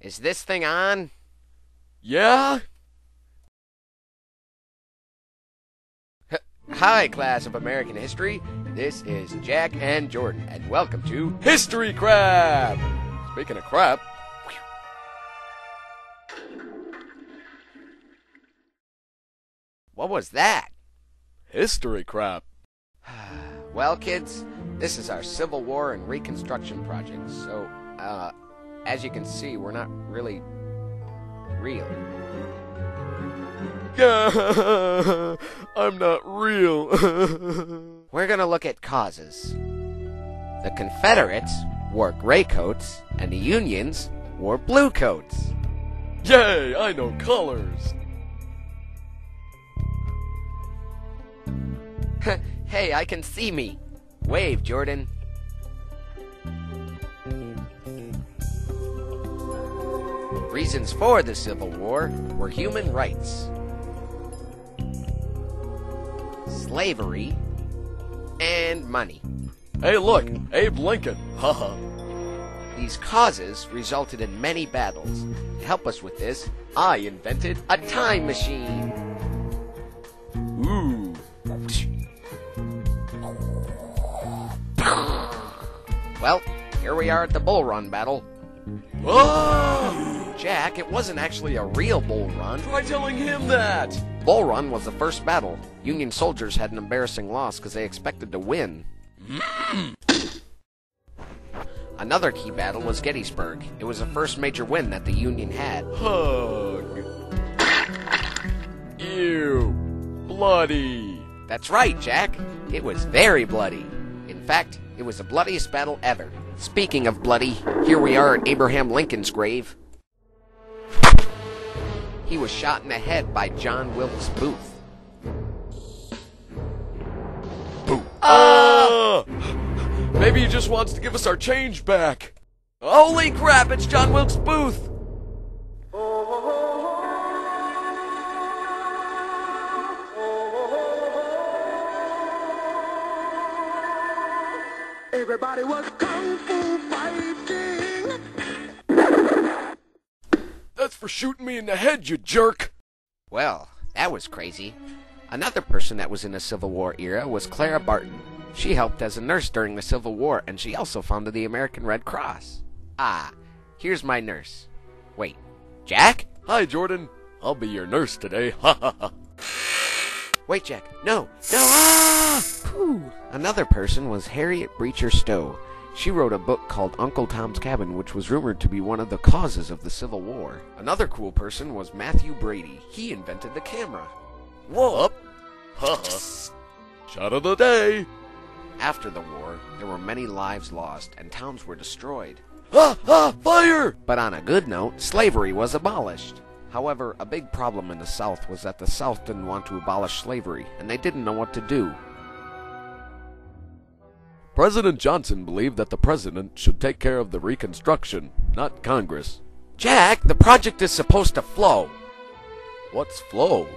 Is this thing on? Yeah? Hi, class of American history. This is Jack and Jordan, and welcome to History Crap! Speaking of crap, what was that? history crap. Well, kids, this is our Civil War and Reconstruction project. So, as you can see, we're not really real. I'm not real. We're gonna look at causes. The Confederates wore gray coats, and the Unions wore blue coats. Yay, I know colors. Hey, I can see me. Wave, Jordan. Reasons for the Civil War were human rights, slavery, and money. Hey, look, Abe Lincoln. Haha. These causes resulted in many battles. To help us with this, I invented a time machine. Ooh. Well, here we are at the Bull Run battle. Whoa! Jack, it wasn't actually a real Bull Run. Try telling him that. Bull Run was the first battle. Union soldiers had an embarrassing loss because they expected to win. Another key battle was Gettysburg. It was the first major win that the Union had. Hug. Ew. Bloody. That's right, Jack. It was very bloody. In fact, it was the bloodiest battle ever. Speaking of bloody, here we are at Abraham Lincoln's grave. He was shot in the head by John Wilkes Booth. Maybe he just wants to give us our change back. Holy crap, it's John Wilkes Booth! Everybody was kung fu fighting. That's for shooting me in the head, you jerk! Well, that was crazy. Another person that was in the Civil War era was Clara Barton. She helped as a nurse during the Civil War, and she also founded the American Red Cross. Ah, here's my nurse. Wait, Jack? Hi, Jordan. I'll be your nurse today. Ha ha ha. Wait, Jack. No. Ah! Whew. Another person was Harriet Beecher Stowe. She wrote a book called Uncle Tom's Cabin, which was rumored to be one of the causes of the Civil War. Another cool person was Matthew Brady. He invented the camera. Whoop. Ha ha. Shot of the day. After the war, there were many lives lost, and towns were destroyed. Fire! But on a good note, slavery was abolished. However, a big problem in the South was that the South didn't want to abolish slavery, and they didn't know what to do. President Johnson believed that the president should take care of the Reconstruction, not Congress. Jack, the project is supposed to flow. What's flow?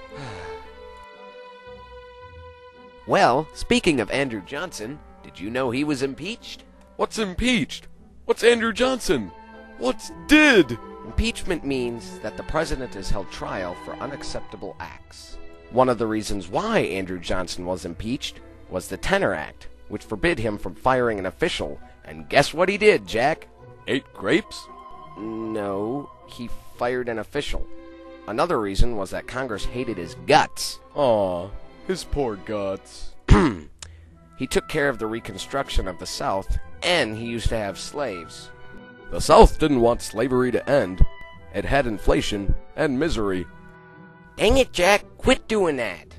Well, speaking of Andrew Johnson, did you know he was impeached? What's impeached? What's Andrew Johnson? What's did? Impeachment means that the president is held trial for unacceptable acts. One of the reasons why Andrew Johnson was impeached was the Tenor Act, which forbid him from firing an official. And guess what he did, Jack? Ate grapes? No, he fired an official. Another reason was that Congress hated his guts. Aw, his poor guts. He took care of the Reconstruction of the South, and he used to have slaves. The South didn't want slavery to end. It had inflation and misery. Dang it, Jack, quit doing that.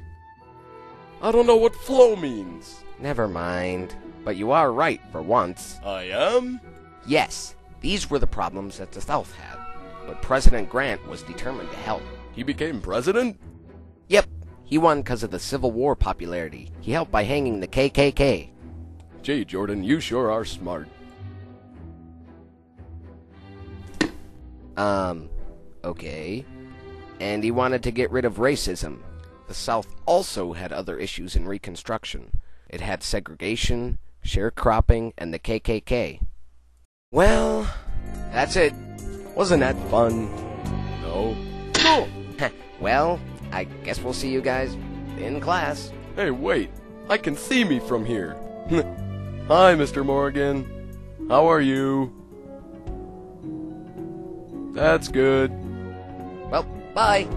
I don't know what flow means. Never mind, but you are right for once. I am? Yes, these were the problems that the South had, but President Grant was determined to help. He became president? Yep, he won because of the Civil War popularity. He helped by hanging the KKK. Gee, Jordan, you sure are smart. Okay. And he wanted to get rid of racism. The South also had other issues in Reconstruction. It had segregation, sharecropping, and the KKK. Well, that's it. Wasn't that fun? No. Cool. Well, I guess we'll see you guys in class. Hey, wait. I can see me from here. Hi, Mr. Morgan. How are you? That's good. Well, bye.